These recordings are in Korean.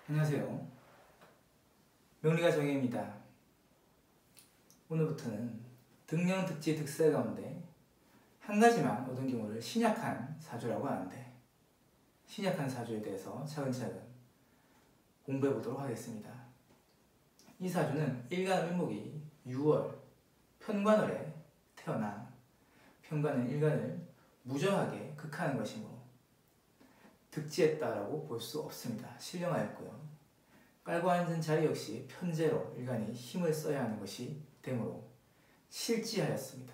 안녕하세요. 명리가 정혜입니다. 오늘부터는 등령, 득지, 득세 가운데 한 가지만 얻은 경우를 신약한 사주라고 하는데, 신약한 사주에 대해서 차근차근 공부해 보도록 하겠습니다. 이 사주는 일간을목이 6월 편관월에 태어나 편관은 일간을 무정하게 극하는 것이므로 득지했다라고 볼 수 없습니다. 신령하였고요. 깔고 앉은 자리 역시 편제로 일간이 힘을 써야 하는 것이 되므로 실지하였습니다.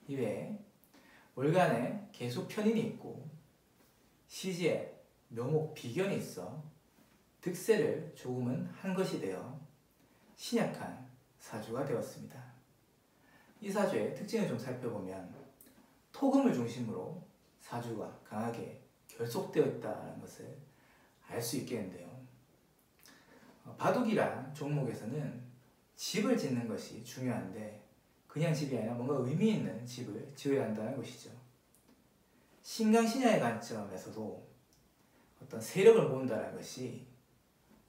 이외에 월간에 계속 편인이 있고 시지에 묘목 비견이 있어 득세를 조금은 한 것이 되어 신약한 사주가 되었습니다. 이 사주의 특징을 좀 살펴보면 토금을 중심으로 사주가 강하게 결속되어 있다는 것을 알 수 있겠는데요. 바둑이란 종목에서는 집을 짓는 것이 중요한데 그냥 집이 아니라 뭔가 의미 있는 집을 지어야 한다는 것이죠. 신강신야의 관점에서도 어떤 세력을 모은다는 것이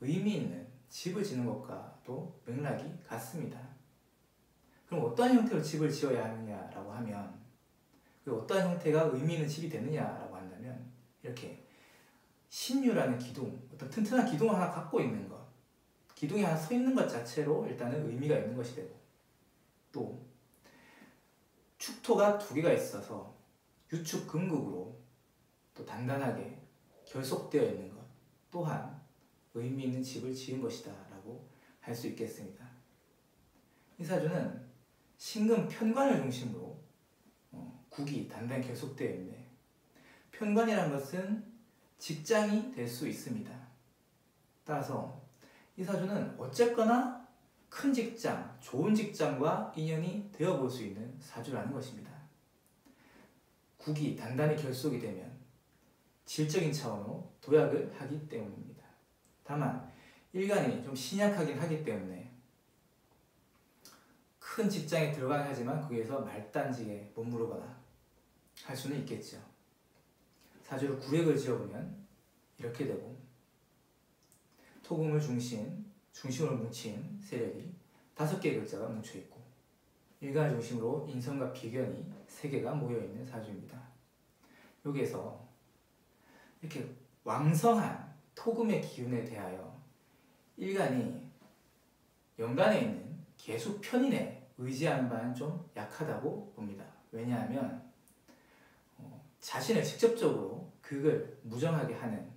의미 있는 집을 짓는 것과도 맥락이 같습니다. 그럼 어떠한 형태로 집을 지어야 하느냐라고 하면, 어떠한 형태가 의미 있는 집이 되느냐라고 한다면, 이렇게 신유라는 기둥, 어떤 튼튼한 기둥을 하나 갖고 있는 것, 기둥이 하나 서 있는 것 자체로 일단은 의미가 있는 것이 되고, 또 축토가 두 개가 있어서 유축금극으로 또 단단하게 결속되어 있는 것 또한 의미 있는 집을 지은 것이다 라고 할 수 있겠습니다. 이 사주는 신금 편관을 중심으로 국이 단단히 결속되어 있는데, 편관이라는 것은 직장이 될 수 있습니다. 따라서 이 사주는 어쨌거나 큰 직장, 좋은 직장과 인연이 되어볼 수 있는 사주라는 것입니다. 국이 단단히 결속이 되면 질적인 차원으로 도약을 하기 때문입니다. 다만 일간이 좀 신약하긴 하기 때문에 큰 직장에 들어가야 하지만 거기에서 말단직에 머무르거나 할 수는 있겠죠. 사주를 구획을 지어보면 이렇게 되고, 토금을 중심으로 뭉친 세력이 5개의 글자가 뭉쳐있고, 일간을 중심으로 인성과 비견이 3개가 모여있는 사주입니다. 여기에서 이렇게 왕성한 토금의 기운에 대하여 일간이 연간에 있는 계수 편인에 의지하는 바는 좀 약하다고 봅니다. 왜냐하면 자신을 직접적으로 극을 무정하게 하는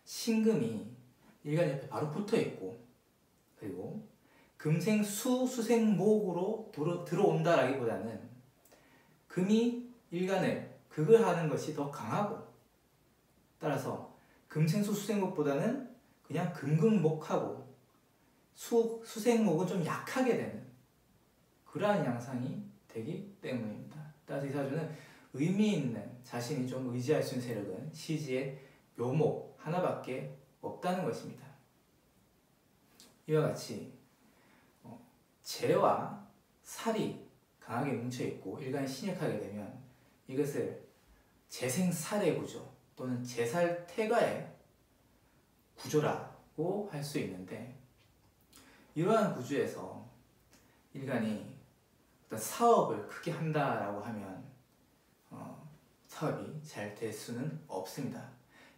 신금이 일간 옆에 바로 붙어 있고, 그리고 금생수 수생목으로 들어온다라기보다는 금이 일간을 극을 하는 것이 더 강하고, 따라서 금생수 수생목보다는 그냥 금극목하고 수생목은 좀 약하게 되는 그러한 양상이 되기 때문입니다. 따라서 이 사주는 의미 있는 자신이 좀 의지할 수 있는 세력은 시지의 묘목 하나밖에 없다는 것입니다. 이와 같이 재와 살이 강하게 뭉쳐있고 일간이 신약하게 되면 이것을 재생살의 구조 또는 재살태가의 구조라고 할 수 있는데, 이러한 구조에서 일간이 어떤 사업을 크게 한다라고 하면 사업이 잘 될 수는 없습니다.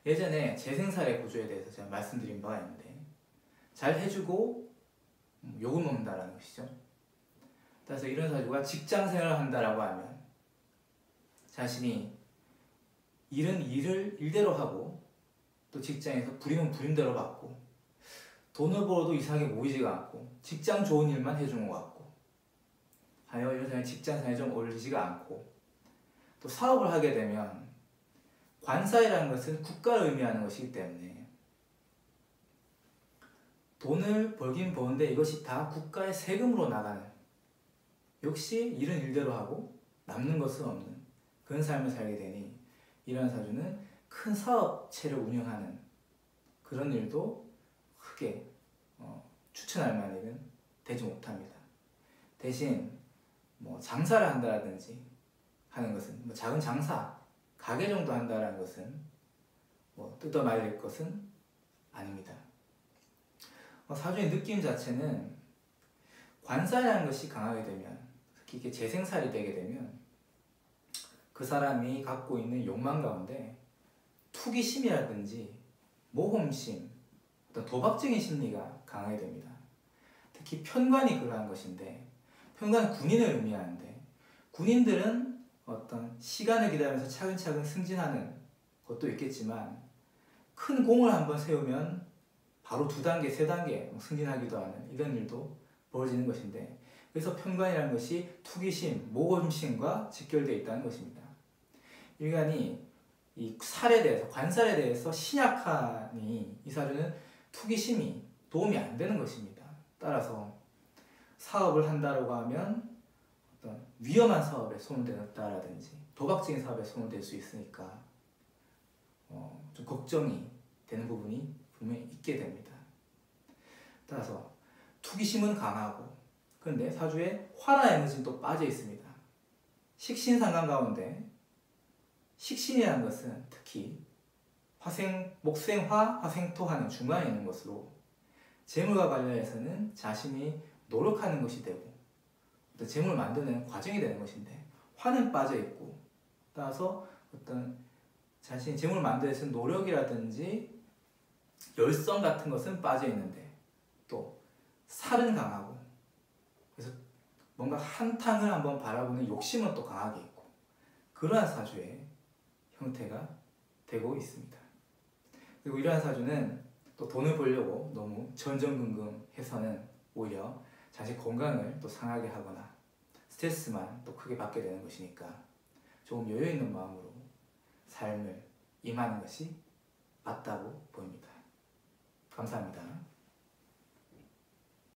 예전에 재생살의 구조에 대해서 제가 말씀드린 바가 있는데, 잘 해주고 욕을 먹는다라는 것이죠. 따라서 이런 사주가 직장 생활을 한다라고 하면 자신이 일은 일대로 하고 또 직장에서 불임은 불임대로 받고 돈을 벌어도 이상하게 모이지가 않고 직장 좋은 일만 해주는 것 같고 하여 이런 사람이 직장 생활이 좀 어울리지가 않고, 또 사업을 하게 되면 관사이라는 것은 국가를 의미하는 것이기 때문에 돈을 벌긴 버는데 이것이 다 국가의 세금으로 나가는, 역시 일은 일대로 하고 남는 것은 없는 그런 삶을 살게 되니 이런 사주는 큰 사업체를 운영하는 그런 일도 크게 추천할 만한 일은 되지 못합니다. 대신 장사를 한다든지 하는 것은 작은 장사, 가게 정도 한다는 것은 뜯어 말릴 것은 아닙니다. 사주의 느낌 자체는 관살이라는 것이 강하게 되면, 특히 이게 재생살이 되게 되면 그 사람이 갖고 있는 욕망 가운데 투기심이라든지 모험심, 어떤 도박적인 심리가 강하게 됩니다. 특히 편관이 그러한 것인데, 편관은 군인을 의미하는데, 군인들은 어떤 시간을 기다리면서 차근차근 승진하는 것도 있겠지만 큰 공을 한번 세우면 바로 2단계, 3단계 승진하기도 하는 이런 일도 벌어지는 것인데, 그래서 편관이라는 것이 투기심, 모험심과 직결되어 있다는 것입니다. 인간이 이 살에 대해서, 관살에 대해서 신약하니 이 사주는 투기심이 도움이 안 되는 것입니다. 따라서 사업을 한다고 하면 어떤 위험한 사업에 손을 댔다라든지 도박적인 사업에 손을 댈 수 있으니까 좀 걱정이 되는 부분이 분명히 있게 됩니다. 따라서 투기심은 강하고, 그런데 사주에 화라 에너지는 또 빠져 있습니다. 식신상관 가운데 식신이라는 것은 특히 목생화, 화생토하는 중간에 있는 것으로 재물과 관련해서는 자신이 노력하는 것이 되고 어떤 재물을 만드는 과정이 되는 것인데, 화는 빠져 있고, 따라서 어떤 자신이 재물을 만들기 위해서 노력이라든지 열성 같은 것은 빠져 있는데, 또 살은 강하고, 그래서 뭔가 한탕을 한번 바라보는 욕심은 또 강하게 있고, 그러한 사주의 형태가 되고 있습니다. 그리고 이러한 사주는 또 돈을 벌려고 너무 전전긍긍해서는 오히려 자신 건강을 또 상하게 하거나 스트레스만 또 크게 받게 되는 것이니까 조금 여유있는 마음으로 삶을 임하는 것이 맞다고 보입니다. 감사합니다.